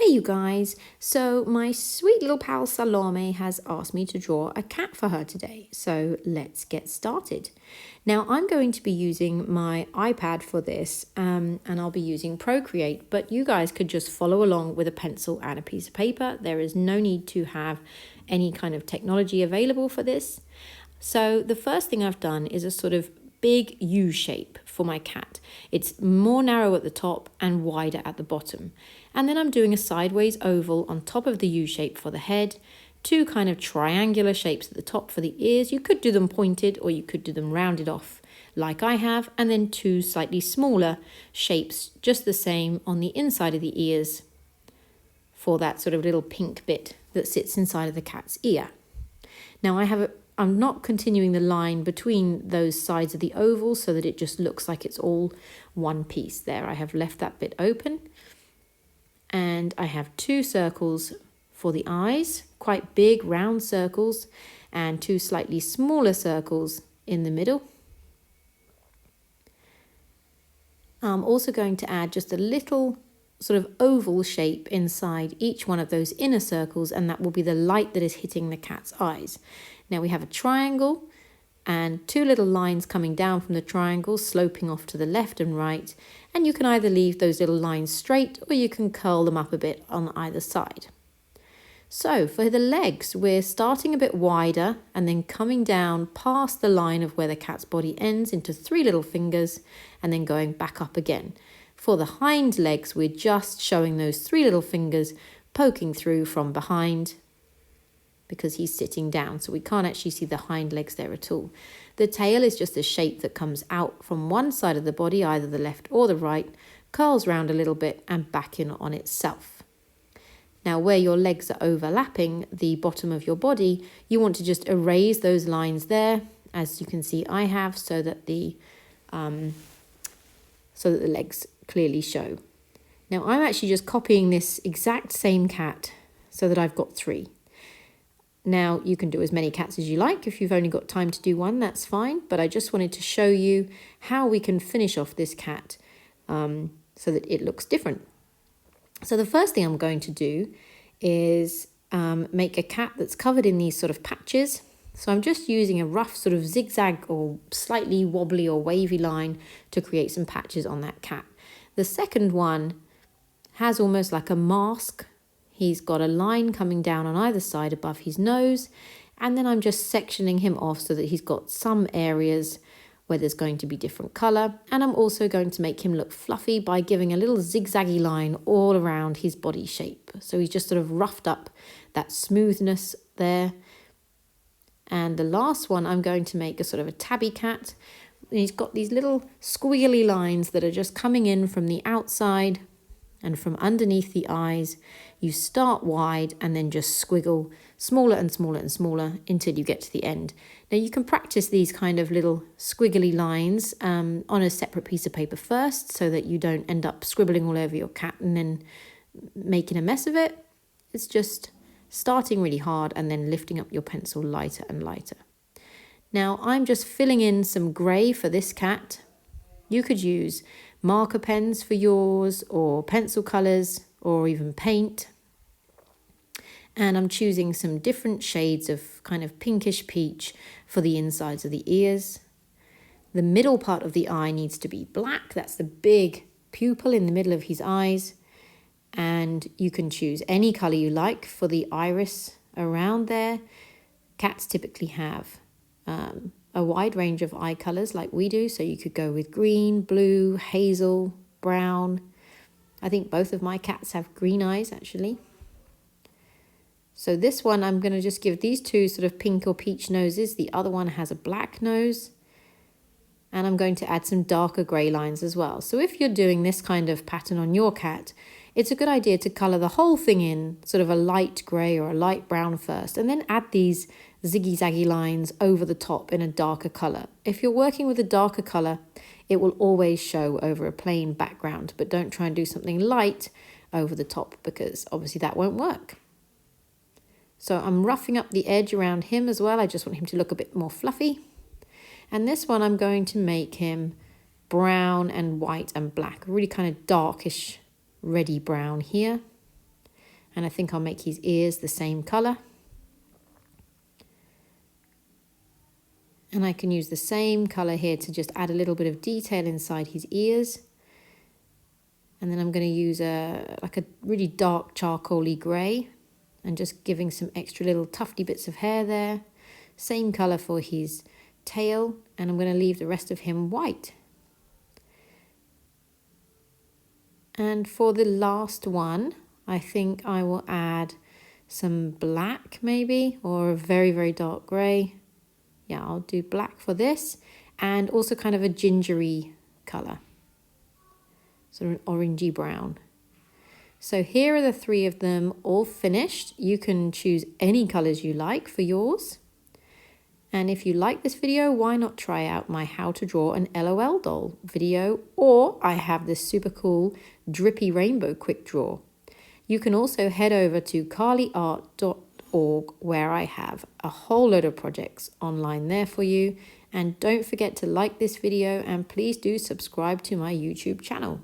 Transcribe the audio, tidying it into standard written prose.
Hey you guys, so my sweet little pal Salome has asked me to draw a cat for her today, so let's get started. Now I'm going to be using my iPad for this and I'll be using Procreate, but you guys could just follow along with a pencil and a piece of paper. There is no need to have any kind of technology available for this. So the first thing I've done is a sort of big U shape for my cat. It's more narrow at the top and wider at the bottom. And then I'm doing a sideways oval on top of the U shape for the head, two kind of triangular shapes at the top for the ears. You could do them pointed or you could do them rounded off like I have, and then two slightly smaller shapes just the same on the inside of the ears for that sort of little pink bit that sits inside of the cat's ear. Now I'm not continuing the line between those sides of the oval so that it just looks like it's all one piece there. I have left that bit open. And I have two circles for the eyes, quite big round circles, and two slightly smaller circles in the middle. I'm also going to add just a little sort of oval shape inside each one of those inner circles, and that will be the light that is hitting the cat's eyes. Now we have a triangle and two little lines coming down from the triangle, sloping off to the left and right, and you can either leave those little lines straight or you can curl them up a bit on either side. So for the legs, we're starting a bit wider and then coming down past the line of where the cat's body ends into three little fingers and then going back up again. For the hind legs, we're just showing those three little fingers poking through from behind because he's sitting down, so we can't actually see the hind legs there at all. The tail is just a shape that comes out from one side of the body, either the left or the right, curls round a little bit and back in on itself. Now where your legs are overlapping the bottom of your body, you want to just erase those lines there, as you can see I have, so that the legs clearly show. Now I'm actually just copying this exact same cat so that I've got three. Now you can do as many cats as you like. If you've only got time to do one, that's fine, but I just wanted to show you how we can finish off this cat so that it looks different. So the first thing I'm going to do is make a cat that's covered in these sort of patches. So I'm just using a rough sort of zigzag or slightly wobbly or wavy line to create some patches on that cat. The second one has almost like a mask. He's got a line coming down on either side above his nose, and then I'm just sectioning him off so that he's got some areas where there's going to be different colour, and I'm also going to make him look fluffy by giving a little zigzaggy line all around his body shape. So he's just sort of roughed up that smoothness there. And the last one, I'm going to make a sort of a tabby cat. And he's got these little squiggly lines that are just coming in from the outside and from underneath the eyes. You start wide and then just squiggle smaller and smaller and smaller until you get to the end. Now you can practice these kind of little squiggly lines on a separate piece of paper first so that you don't end up scribbling all over your cat and then making a mess of it. It's just starting really hard and then lifting up your pencil lighter and lighter. Now I'm just filling in some grey for this cat. You could use marker pens for yours, or pencil colours, or even paint. And I'm choosing some different shades of kind of pinkish peach for the insides of the ears. The middle part of the eye needs to be black. That's the big pupil in the middle of his eyes. And you can choose any colour you like for the iris around there. Cats typically have a wide range of eye colours like we do, so you could go with green, blue, hazel, brown. I think both of my cats have green eyes actually. So this one I'm going to just give these two sort of pink or peach noses. The other one has a black nose. And I'm going to add some darker grey lines as well. So if you're doing this kind of pattern on your cat, it's a good idea to colour the whole thing in sort of a light grey or a light brown first, and then add these ziggy-zaggy lines over the top in a darker colour. If you're working with a darker colour, it will always show over a plain background, but don't try and do something light over the top because obviously that won't work. So I'm roughing up the edge around him as well. I just want him to look a bit more fluffy. And this one I'm going to make him brown and white and black, really kind of darkish reddy brown here. And I think I'll make his ears the same colour. And I can use the same colour here to just add a little bit of detail inside his ears. And then I'm going to use like a really dark charcoaly grey and just giving some extra little tufty bits of hair there. Same colour for his tail, and I'm going to leave the rest of him white. And for the last one, I think I will add some black maybe, or a very, very dark grey. Yeah, I'll do black for this, and also kind of a gingery colour, sort of an orangey brown. So here are the three of them all finished. You can choose any colours you like for yours. And if you like this video, why not try out my how to draw an LOL doll video, or I have this super cool drippy rainbow quick draw. You can also head over to carlyart.org where I have a whole load of projects online there for you. And don't forget to like this video, and please do subscribe to my YouTube channel.